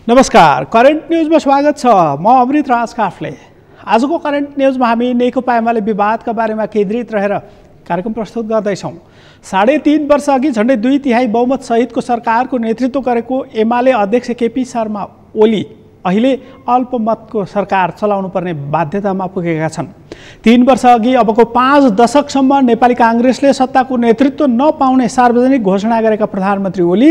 नमस्कार, करेन्ट न्यूजमा स्वागत छ। म अमृत राज काफले। आजको करेन्ट न्यूजमा हामी नेकपा एमाले विवादका बारेमा केन्द्रित रहेर कार्यक्रम प्रस्तुत गर्दैछौँ। 3.5 वर्ष अघि झन्डै 2/3 बहुमत सहितको सरकारको नेतृत्व गरेको एमाले अध्यक्ष केपी शर्मा ओली अहिले अल्पमतको सरकार चलाउनु पर्ने बाध्यतामा पुगेका छन्। 3 वर्ष अघि अबको 5 दशकसम्म नेपाली काङ्ग्रेसले सत्ताको नेतृत्व नपाउने सार्वजनिक घोषणा गरेका प्रधानमन्त्री ओली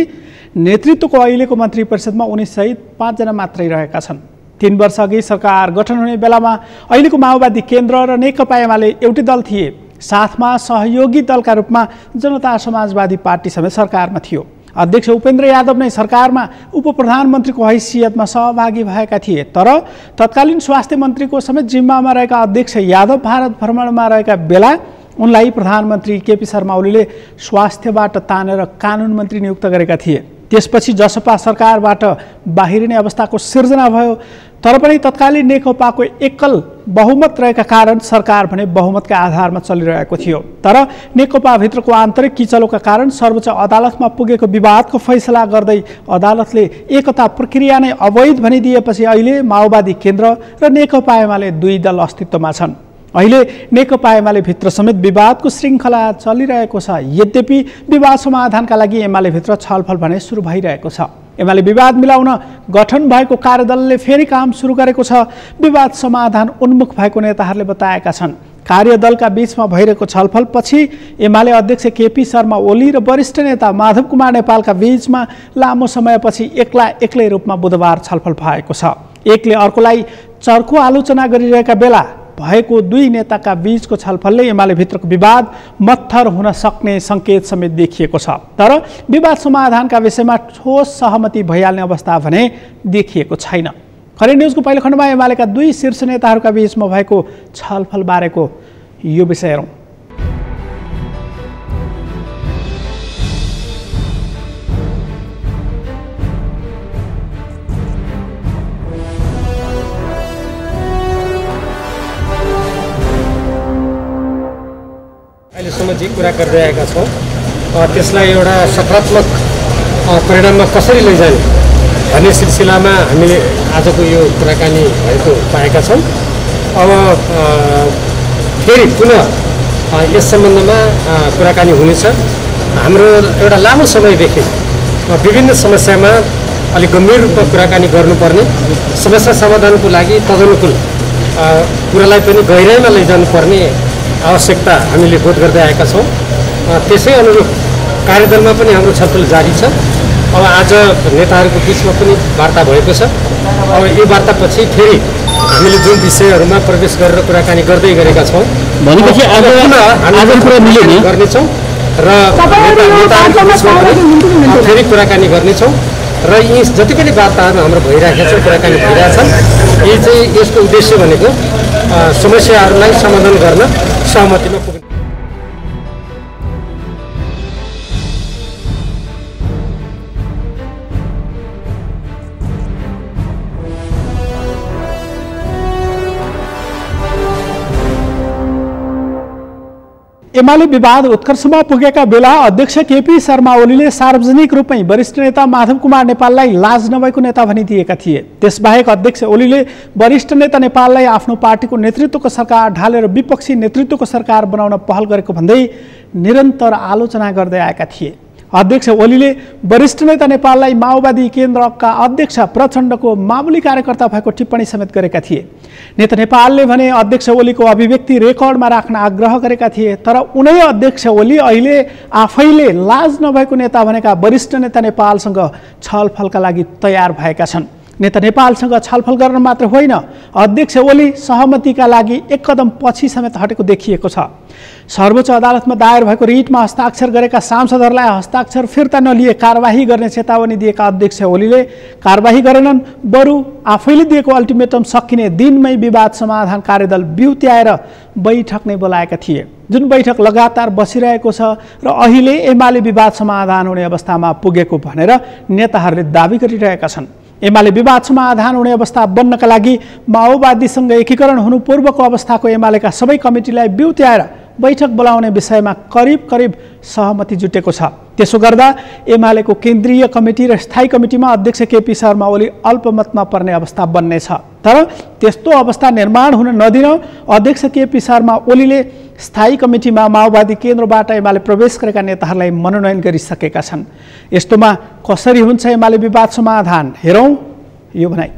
नेतृत्वको अहिलेको मन्त्री परिषदमा उनी सहित 5 जना मात्रै रहेका छन्। 3 वर्ष अघि सरकार गठन हुने बेलामा अहिलेको माओवादी केन्द्र र नेकपा एमाले एउटै दल थिए। साथमा सहयोगी दलका रूपमा जनता समाजवादी पार्टी समेत सरकारमा थियो। अध्यक्ष उपेन्द्र यादव नै सरकारमा उपप्रधानमन्त्रीको हैसियतमा सहभागी भएका थिए। तर तत्कालीन स्वास्थ्य मन्त्रीको समेत जिम्मामा रहेका अध्यक्ष यादव भारत भ्रमणमा रहेका बेला उनलाई प्रधानमन्त्री केपी शर्मा ओलीले स्वास्थ्यबाट तानेर कानुन मन्त्री नियुक्त गरेका थिए। त्यसपछि जसपा सरकारबाट बाहिरिने अवस्थाको सिर्जना भयो। तर पनि तत्कालीन नेकपाको एकल बहुमत रहेका कारण सरकार भने बहुमतका आधारमा चलिरहेको थियो। तर नेकपाभित्रको आन्तरिक किचलोका कारण सर्वोच्च अदालतमा पुगेको विवादको फैसला गर्दै अदालतले एकता प्रक्रिया नै अवैध भनिदिएपछि अहिले माओवादी केन्द्र र नेकपा एमाले दुई दल अस्तित्वमा छन्। अहिले नेकपा एमाले भित्र समेत विवादको श्रृङ्खला चलिरहेको छ। यद्यपि विवाद समाधानका लागि एमाले भित्र छलफल भने सुरु भइरहेको छ। एमाले विवाद मिलाउन गठन भएको कार्यदलले फेरि काम सुरु गरेको छ। विवाद समाधान उन्मुख भएको नेताहरूले बताएका छन्। कार्यदलका बीचमा भइरहेको छलफल पछि एमाले अध्यक्ष केपी शर्मा ओली र वरिष्ठ नेता माधव कुमार नेपालका बीचमा लामो समयपछि एक्लै रूपमा बुधबार छलफल भएको छ। एकले अर्कोलाई चर्को आलोचना गरिरहेका बेला भएको दुई नेताका बीचको छलफलले एमाले भित्रको विवाद मत्थर हुन सक्ने सङ्केत समेत देखिएको छ। तर विवाद समाधानका विषयमा ठोस सहमति भइहाल्ने अवस्था भने देखिएको छैन। करेन्ट न्युजको पहिलो खण्डमा एमालेका दुई शीर्ष नेताहरूका बीचमा भएको छलफल बारेको यो विषय हेरौँ। अहिलेसम्म जे कुरा गर्दै आएका छौँ त्यसलाई एउटा सकारात्मक परिणाममा कसरी लैजाने भन्ने सिलसिलामा हामीले आजको यो कुराकानी भएको पाएका छौँ। अब फेरि पुनः यस सम्बन्धमा कुराकानी हुनेछ। हाम्रो एउटा लामो समयदेखि विभिन्न समस्यामा अलिक गम्भीर रूपमा कुराकानी गर्नुपर्ने, समस्या समाधानको लागि तदनुकूल कुरालाई पनि गहिराइमा लैजानुपर्ने आवश्यकता हामीले बोध गर्दै आएका छौँ। त्यसै अनुरूप कार्यदलमा पनि हाम्रो छलफल जारी छ। अब आज नेताहरूको बिचमा पनि वार्ता भएको छ। अब यो वार्तापछि फेरि हामीले जुन विषयहरूमा प्रवेश गरेर कुराकानी गर्दै गरेका छौँ भनेपछि आज कुरा गर्नेछौँ र नेताहरूको बिचमा पनि फेरि कुराकानी गर्नेछौँ र यी जति पनि वार्ताहरू हाम्रो भइरहेका छन्, कुराकानी भइरहेछन्, यी चाहिँ यसको उद्देश्य भनेको समस्याहरूलाई समाधान गर्न सहमतिमा पुग्नु। एमाले विवाद उत्कर्षमा पुगेका बेला अध्यक्ष केपी शर्मा ओलीले सार्वजनिक रूपमै वरिष्ठ नेता माधव कुमार नेपाललाई लाज नभएको नेता भनिदिएका थिए। त्यसबाहेक अध्यक्ष ओलीले वरिष्ठ नेता नेपाललाई आफ्नो पार्टीको नेतृत्वको सरकार ढालेर विपक्षी नेतृत्वको सरकार बनाउन पहल गरेको भन्दै निरन्तर आलोचना गर्दै आएका थिए। अध्यक्ष ओलीले वरिष्ठ नेता नेपाललाई माओवादी केन्द्रका अध्यक्ष प्रचण्डको मामुली कार्यकर्ता भएको टिप्पणी समेत गरेका थिए। नेता नेपालले भने अध्यक्ष ओलीको अभिव्यक्ति रेकर्डमा राख्न आग्रह गरेका थिए। तर उनै अध्यक्ष ओली अहिले आफैले लाज नभएको नेता भनेका वरिष्ठ नेता नेपालसँग छलफलका लागि तयार भएका छन्। नेता नेपालसँग छलफल गर्न मात्र होइन, अध्यक्ष ओली सहमतिका लागि एक कदम पछि समेत हटेको देखिएको छ। सर्वोच्च अदालतमा दायर भएको रिटमा हस्ताक्षर गरेका सांसदहरूलाई हस्ताक्षर फिर्ता नलिए कारबाही गर्ने चेतावनी दिएका अध्यक्ष ओलीले कारबाही गरेनन्, बरु आफैले दिएको अल्टिमेटम सकिने दिनमै विवाद समाधान कार्यदल बिउत्याएर बैठक नै बोलाएका थिए। जुन बैठक लगातार बसिरहेको छ र अहिले एमाले विवाद समाधान हुने अवस्थामा पुगेको भनेर नेताहरूले दाबी गरिरहेका छन्। एमाले विवाद समाधान हुने अवस्था बन्नका लागि माओवादीसँग एकीकरण हुनु पूर्वको अवस्थाको एमालेका सबै कमिटीलाई बिउत्याएर बैठक बोलाउने विषयमा करिब सहमति जुटेको छ। त्यसो गर्दा एमालेको केन्द्रीय कमिटी र स्थायी कमिटीमा अध्यक्ष केपी शर्मा ओली अल्पमतमा पर्ने अवस्था बन्नेछ। तर त्यस्तो अवस्था निर्माण हुन नदिन अध्यक्ष केपी शर्मा ओलीले स्थायी कमिटीमा माओवादी केन्द्रबाट एमाले प्रवेश गरेका नेताहरूलाई मनोनयन गरिसकेका छन्। यस्तोमा कसरी हुन्छ एमाले विवाद समाधान, हेरौँ यो भनाइ।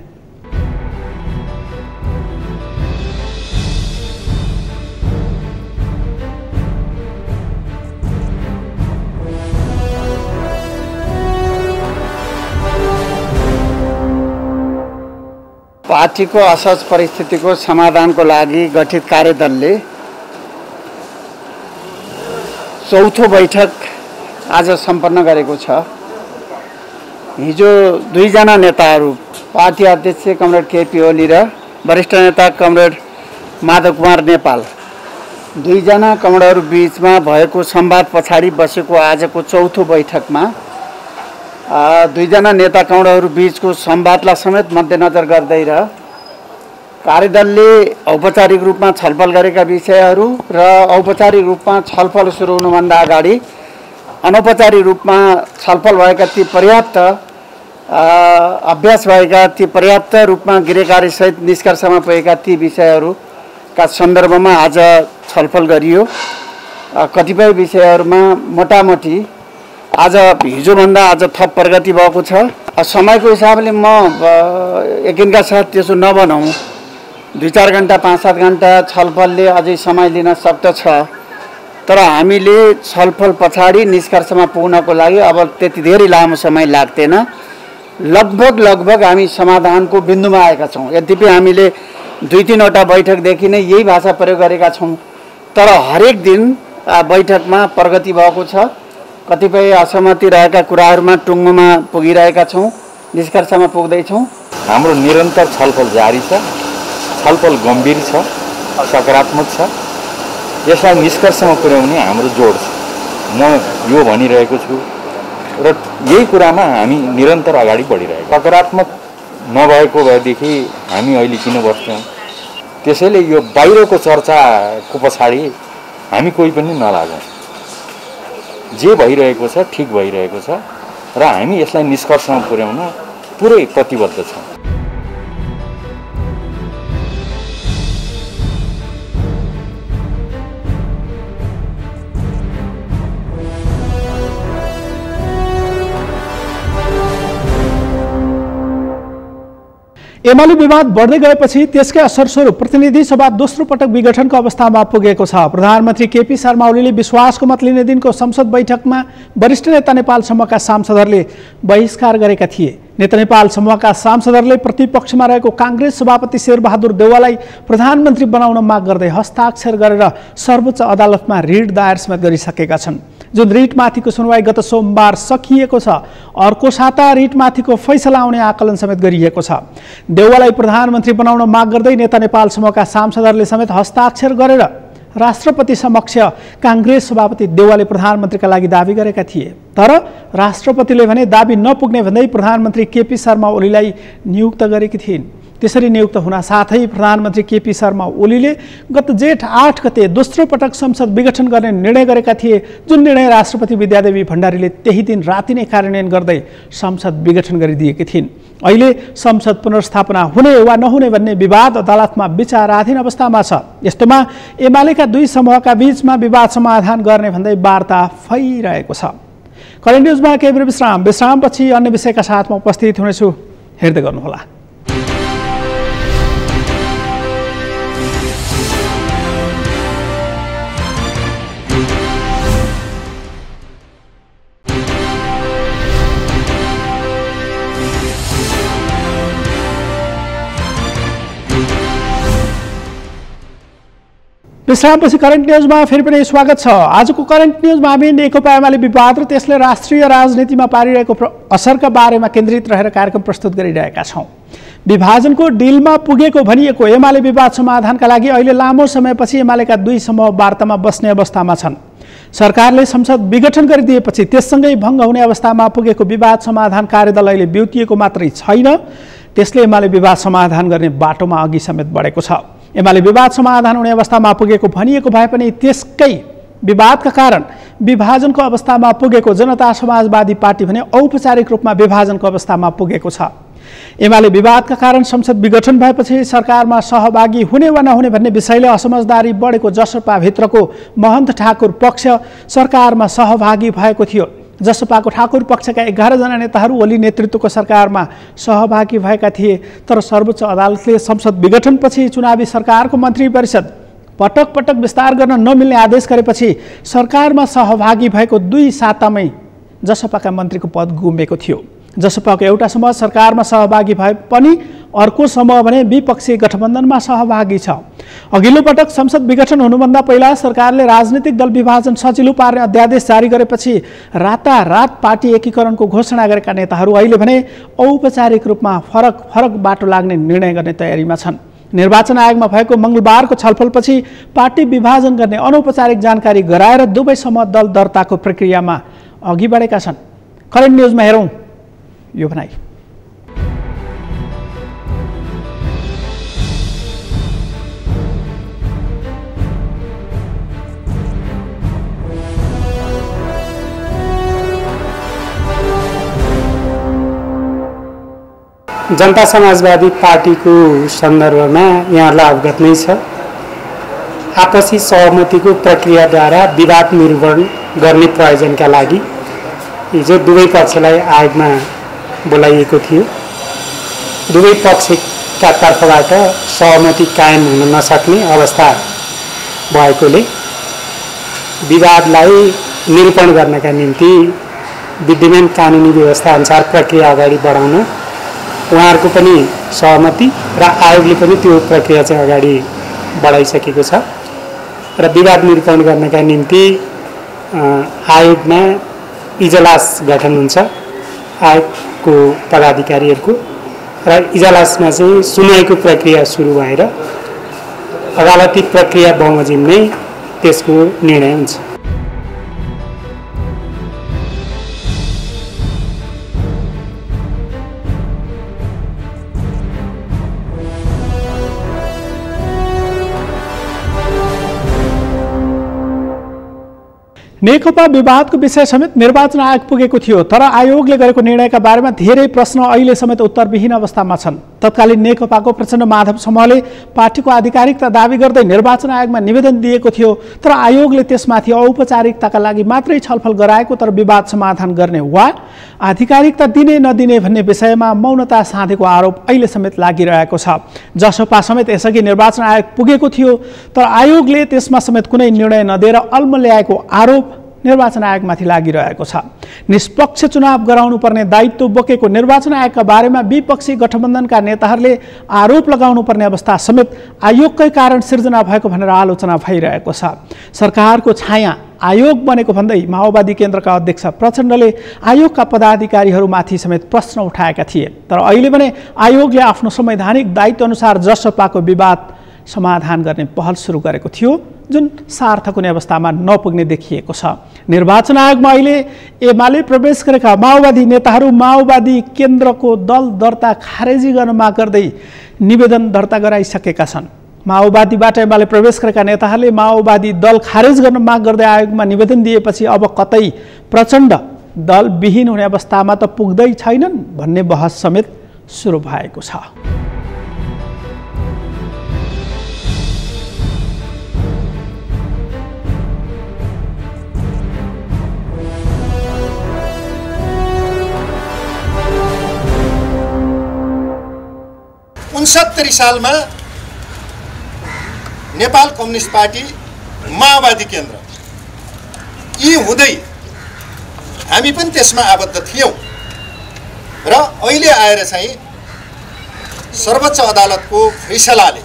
पार्टीको असहज परिस्थितिको समाधानको लागि गठित कार्यदलले चौथो बैठक आज सम्पन्न गरेको छ। हिजो दुईजना नेताहरू पार्टी अध्यक्ष कमरेड केपी ओली र वरिष्ठ नेता कमरेड माधव कुमार नेपाल दुईजना कमरेडहरू बीचमा भएको संवाद पछाडि बसेको आजको चौथो बैठकमा दुईजना नेता कमरेडहरू बीचको संवादलाई समेत मध्यनजर गर्दै र कार्यदलले औपचारिक रूपमा छलफल गरेका विषयहरू र औपचारिक रूपमा छलफल सुरु हुनुभन्दा अगाडि अनौपचारिक रूपमा छलफल भएका ती पर्याप्त अभ्यास भएका ती पर्याप्त रूपमा गृहकार्यसहित निष्कर्षमा पुगेका ती विषयहरूका सन्दर्भमा आज छलफल गरियो। कतिपय विषयहरूमा मोटामोटी आज हिजोभन्दा आज थप प्रगति भएको छ। समयको हिसाबले म यकिनका साथ त्यसो नबनाउँ, 2-4 घण्टा 5-7 घण्टा छलफलले अझै समय लिन सक्दछ। तर हामीले छलफल पछाडि निष्कर्षमा पुग्नको लागि अब त्यति धेरै लामो समय लाग्दैन। लगभग हामी समाधानको बिन्दुमा आएका छौँ। यद्यपि हामीले 2-3वटा बैठकदेखि नै यही भाषा प्रयोग गरेका छौँ, तर हरेक दिन बैठकमा प्रगति भएको छ। कतिपय असहमति रहेका कुराहरूमा टुङ्गोमा पुगिरहेका छौँ, निष्कर्षमा पुग्दैछौँ। हाम्रो निरन्तर छलफल जारी छ। छलफल गम्भीर छ, सकारात्मक छ। यसलाई निष्कर्षमा पुर्याउने हाम्रो जोड छ। म यो भनिरहेको छु र यही कुरामा हामी निरन्तर अगाडि बढिरहेको। सकारात्मक नभएको भएदेखि हामी अहिले किन बस्थ्यौँ? त्यसैले यो बाहिरको चर्चाको पछाडि हामी कोही पनि नलागौँ। जे भइरहेको छ ठिक भइरहेको छ र हामी यसलाई निष्कर्षमा पुर्याउन पुरै प्रतिबद्ध छौँ। एमाले विवाद बढ्दै गएपछि त्यसकै असरस्वरूप प्रतिनिधि सभा दोस्रो पटक विघटनको अवस्थामा पुगेको छ। प्रधानमन्त्री केपी शर्मा ओलीले विश्वासको मत लिने दिनको संसद बैठकमा वरिष्ठ नेता नेपाल समूहका सांसदहरूले बहिष्कार गरेका थिए। नेता नेपाल समूहका सांसदहरूले प्रतिपक्षमा रहेको काङ्ग्रेस सभापति शेरबहादुर देउवालाई प्रधानमन्त्री बनाउन माग गर्दै हस्ताक्षर गरेर सर्वोच्च अदालतमा रिट दायर समेत गरिसकेका छन्। जुन रिटमाथिको सुनवाई गत सोमबार सकिएको छ, अर्को साता रिटमाथिको फैसला आउने आकलन समेत गरिएको छ। देउवालाई प्रधानमन्त्री बनाउन माग गर्दै नेता नेपाल समूहका सांसदहरूले समेत हस्ताक्षर गरेर राष्ट्रपति समक्ष काङ्ग्रेस सभापति देउवाले प्रधानमन्त्रीका लागि दाबी गरेका थिए। तर राष्ट्रपतिले भने दाबी नपुग्ने भन्दै प्रधानमन्त्री केपी शर्मा ओलीलाई नियुक्त गरेकी थिइन्। त्यसरी नियुक्त हुन साथै प्रधानमन्त्री केपी शर्मा ओलीले गत जेठ 8 गते दोस्रो पटक संसद विघटन गर्ने निर्णय गरेका थिए, जुन निर्णय राष्ट्रपति विद्यादेवी भण्डारीले त्यही दिन राति नै कार्यान्वयन गर्दै संसद विघटन गरिदिएकी थिइन्। अहिले संसद पुनर्स्थापना हुने वा नहुने भन्ने विवाद अदालतमा विचाराधीन अवस्थामा छ। यस्तोमा एमालेका दुई समूहका बीचमा विवाद समाधान गर्ने भन्दै वार्ता फैरहेको छ। करेन्ट न्युजमा केही बेर विश्रामपछि अन्य विषयका साथमा उपस्थित हुनेछु, हेर्दै गर्नुहोला। विश्रामपछि करेन्ट न्युजमा फेरि पनि स्वागत छ। आजको करेन्ट न्युजमा हामी नेकपा एमाले विवाद र त्यसले राष्ट्रिय राजनीतिमा पारिरहेको असरका बारेमा केन्द्रित रहेर कार्यक्रम प्रस्तुत गरिरहेका छौँ। विभाजनको डिलमा पुगेको भनिएको एमाले विवाद समाधानका लागि अहिले लामो समयपछि एमालेका दुई समूह वार्तामा बस्ने अवस्थामा छन्। सरकारले संसद विघटन गरिदिएपछि त्यससँगै भङ्ग हुने अवस्थामा पुगेको विवाद समाधान कार्यदल अहिले बिउतिएको मात्रै छैन, त्यसले एमाले विवाद समाधान गर्ने बाटोमा अघि समेत बढेको छ। एमाले विवाद समाधान हुने अवस्थामा पुगेको भनिएको भए पनि त्यसकै विवादका कारण विभाजनको अवस्थामा पुगेको जनता समाजवादी पार्टी भने औपचारिक रूपमा विभाजनको अवस्थामा पुगेको छ। एमाले विवादका कारण संसद विघटन भएपछि सरकारमा सहभागी हुने वा नहुने भन्ने विषयले असमझदारी बढेको जसपाभित्रको महन्त ठाकुर पक्ष सरकारमा सहभागी भएको थियो। जसपाको ठाकुर पक्षका 11 जना नेताहरू ओली नेतृत्वको सरकारमा सहभागी भएका थिए। तर सर्वोच्च अदालतले संसद विघटनपछि चुनावी सरकारको मन्त्री परिषद पटक पटक विस्तार गर्न नमिल्ने आदेश गरेपछि सरकारमा सहभागी भएको 2 सातामै जसपाका मन्त्रीको पद गुमेको थियो। जसपाको एउटा समूह सरकारमा सहभागी भए पनि अर्को समूह भने विपक्षी गठबन्धनमा सहभागी छ। अघिल्लो पटक संसद विघटन हुनुभन्दा पहिला सरकारले राजनीतिक दल विभाजन सजिलो पार्ने अध्यादेश जारी गरेपछि रातारात पार्टी एकीकरणको घोषणा गरेका नेताहरू अहिले भने औपचारिक रूपमा फरक बाटो लाग्ने निर्णय गर्ने तयारीमा छन्। निर्वाचन आयोगमा भएको मंगलबारको छलफलपछि पार्टी विभाजन गर्ने अनौपचारिक जानकारी गराएर दुवै समूह दल दर्ताको प्रक्रियामा अघि बढेका छन्। करेन्ट न्युजमा हेरौँ यो भनाइ। जनता समाजवादी पार्टीको सन्दर्भमा यहाँलाई अवगत नै छ, आपसी सहमतिको प्रक्रियाद्वारा विवाद निरूपण गर्ने प्रयोजनका लागि हिजो दुवै पक्षलाई आयोगमा बोलाइएको थियो। दुवै पक्षका तर्फबाट सहमति कायम हुन नसक्ने अवस्था भएकोले विवादलाई निरूपण गर्नका निम्ति विद्यमान कानुनी व्यवस्था अनुसार प्रक्रिया अगाडि बढाउन उहाँहरूको पनि सहमति र आयोगले पनि त्यो प्रक्रिया चाहिँ अगाडि बढाइसकेको छ र विवाद निरूपण गर्नका निम्ति आयोगमा इजलास गठन हुन्छ आयोगको पदाधिकारीहरूको र इजलासमा चाहिँ सुनवाईको प्रक्रिया सुरु भएर अदालती प्रक्रिया बमोजिम नै त्यसको निर्णय हुन्छ। नेकपा विवादको विषय समेत निर्वाचन आयोग पुगेको थियो, तर आयोगले गरेको निर्णयका बारेमा धेरै प्रश्न अहिले समेत उत्तरविहीन अवस्थामा छन्। तत्कालीन नेकपाको प्रचण्ड माधव समूहले पार्टीको आधिकारिकता दावी गर्दै निर्वाचन आयोगमा निवेदन दिएको थियो, तर आयोगले त्यसमाथि औपचारिकताका लागि मात्रै छलफल गराएको तर विवाद समाधान गर्ने वा आधिकारिकता दिने नदिने भन्ने विषयमा मौनता साधेको आरोप अहिले समेत लागिरहेको छ। जसपा समेत यसअघि निर्वाचन आयोग पुगेको थियो, तर आयोगले त्यसमा समेत कुनै निर्णय नदिएर अल्मल्याएको आरोप निर्वाचन आयोगमाथि लागिरहेको छ। निष्पक्ष चुनाव गराउनुपर्ने दायित्व बोकेको निर्वाचन आयोगका बारेमा विपक्षी गठबन्धनका नेताहरूले आरोप लगाउनुपर्ने अवस्था समेत आयोगकै कारण सिर्जना भएको भनेर आलोचना भइरहेको छ। सरकारको छाया आयोग बनेको भन्दै माओवादी केन्द्रका अध्यक्ष प्रचण्डले आयोगका पदाधिकारीहरूमाथि समेत प्रश्न उठाएका थिए, तर अहिले भने आयोगले आफ्नो संवैधानिक दायित्व अनुसार जसपाको विवाद समाधान गर्ने पहल सुरु गरेको थियो, जुन सार्थक हुने अवस्थामा नपुग्ने देखिएको छ। निर्वाचन आयोगमा अहिले एमाले प्रवेश गरेका माओवादी नेताहरू माओवादी केन्द्रको दल दर्ता खारेजी गर्न माग गर्दै निवेदन दर्ता गराइसकेका छन्। माओवादीबाट एमाले प्रवेश गरेका नेताहरूले माओवादी दल खारेज गर्न माग गर्दै आयोगमा निवेदन दिएपछि अब कतै प्रचण्ड दल विहीन हुने अवस्थामा त पुग्दै छैनन् भन्ने बहस समेत सुरु भएको छ। सालमा नेपाल कम्युनिस्ट पार्टी माओवादी केन्द्र यी हुँदै हामी पनि त्यसमा आबद्ध थियौं र अहिले आएर चाहिँ सर्वोच्च अदालतको फैसलाले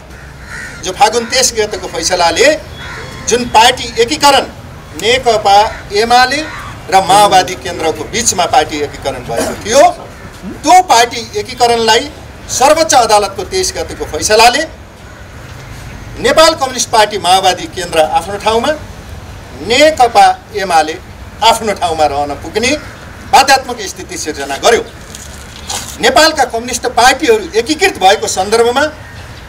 जो फागुन 23 गतेको फैसलाले जुन पार्टी एकीकरण नेकपा एमाले र माओवादी केन्द्रको बीचमा पार्टी एकीकरण भएको थियो, त्यो पार्टी एकीकरणलाई सर्वोच्च अदालतको 23 गतेको फैसलाले नेपाल कम्युनिस्ट पार्टी माओवादी केन्द्र आफ्नो ठाउँमा, नेकपा एमाले आफ्नो ठाउँमा रहन पुग्ने बाध्यात्मक स्थिति सिर्जना गर्यो। नेपालका कम्युनिस्ट पार्टीहरू एकीकृत भएको सन्दर्भमा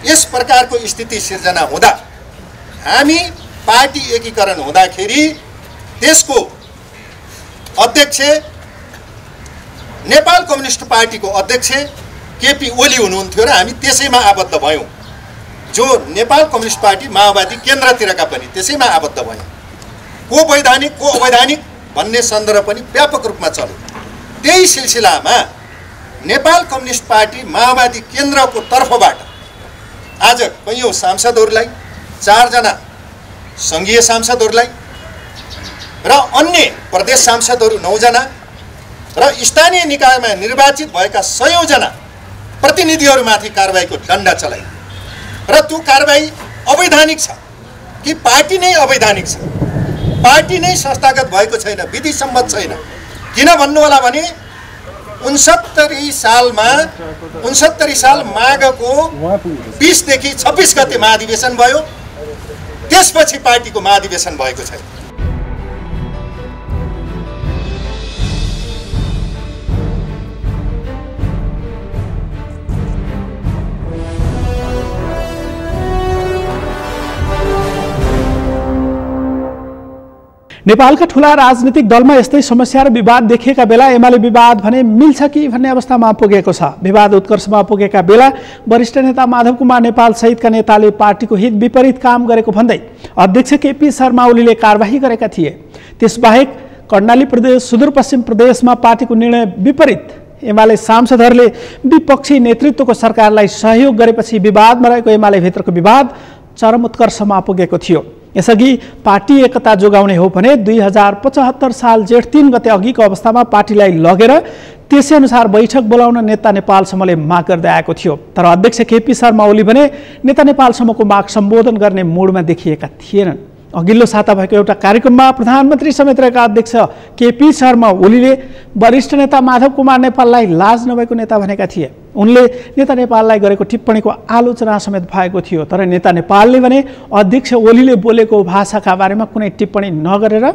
यस प्रकारको स्थिति सिर्जना हुँदा हामी पार्टी एकीकरण हुँदाखेरि त्यसको अध्यक्ष नेपाल कम्युनिस्ट पार्टीको अध्यक्ष केपी ओली हुनुहुन्थ्यो र हामी त्यसैमा आबद्ध भयौँ। जो नेपाल कम्युनिस्ट पार्टी माओवादी केन्द्रतिरका पनि त्यसैमा आबद्ध भयौँ। को वैधानिक को अवैधानिक भन्ने सन्दर्भ पनि व्यापक रूपमा चल्यो। त्यही सिलसिलामा नेपाल कम्युनिस्ट पार्टी माओवादी केन्द्रको तर्फबाट आज कैयौँ सांसदहरूलाई, 4 जना सङ्घीय सांसदहरूलाई र अन्य प्रदेश सांसदहरू 9 जना र स्थानीय निकायमा निर्वाचित भएका 100 जना प्रतिनिधिहरूमाथि कारबाहीको डन्डा चलाइयो। र त्यो कारबाही अवैधानिक छ कि पार्टी नै अवैधानिक छ, पार्टी नै संस्थागत भएको छैन, विधि सम्मत छैन। किन भन्नु होला भने 69 साल माघको 20 देखि 26 गते महाधिवेशन भयो, त्यसपछि पार्टीको महाधिवेशन भएको छैन। नेपालका ठूला राजनीतिक दलमा यस्तै समस्या र विवाद देखिएका बेला एमाले विवाद भने मिल्छ कि भन्ने अवस्थामा पुगेको छ। विवाद उत्कर्षमा पुगेका बेला वरिष्ठ नेता माधव कुमार नेपाल सहितका नेताले पार्टीको हित विपरीत काम गरेको भन्दै अध्यक्ष केपी शर्मा ओलीले कारबाही गरेका थिए। त्यसबाहेक कर्णाली प्रदेश, सुदूरपश्चिम प्रदेशमा पार्टीको निर्णय विपरीत एमाले सांसदहरूले विपक्षी नेतृत्वको सरकारलाई सहयोग गरेपछि विवादमा रहेको एमाले भित्रको विवाद चरम उत्कर्षमा पुगेको थियो। यसअघि पार्टी एकता जोगाउने हो भने 2075 साल जेठ 3 गते अघिको अवस्थामा पार्टीलाई लगेर त्यसै अनुसार बैठक बोलाउन नेता नेपालसम्मले माग गर्दै आएको थियो। तर अध्यक्ष केपी शर्मा ओली भने नेता नेपालसम्मको माग सम्बोधन गर्ने मुडमा देखिएका थिएनन्। अघिल्लो साता भएको एउटा कार्यक्रममा प्रधानमन्त्री समेत रहेका अध्यक्ष केपी शर्मा ओलीले वरिष्ठ नेता माधव कुमार नेपाललाई लाज नभएको नेता भनेका थिए। उनले नेता नेपाललाई गरेको टिप्पणीको आलोचना समेत भएको थियो। तर नेता नेपालले भने अध्यक्ष ओलीले बोलेको भाषाका बारेमा कुनै टिप्पणी नगरेर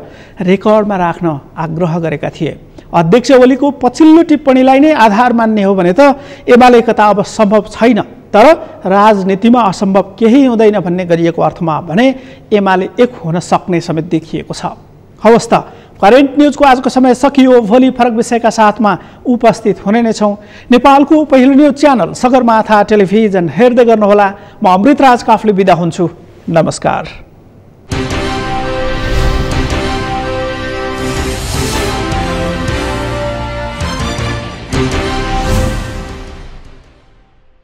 रेकर्डमा राख्न आग्रह गरेका थिए। अध्यक्ष ओलीको पछिल्लो टिप्पणीलाई नै आधार मान्ने हो भने त एमाले एकता अब सम्भव छैन, तर राजनीतिमा असम्भव केही हुँदैन भन्ने गरिएको अर्थमा भने एमाले एक हुन सक्ने समेत देखिएको छ। हवस् त, करेन्ट न्युजको आजको समय सकियो। भोलि फरक विषयका साथमा उपस्थित हुने नै छौँ। नेपालको पहिलो न्युज च्यानल सगरमाथा टेलिभिजन हेर्दै गर्नुहोला। म अमृतराज काफ्ले बिदा हुन्छु। नमस्कार।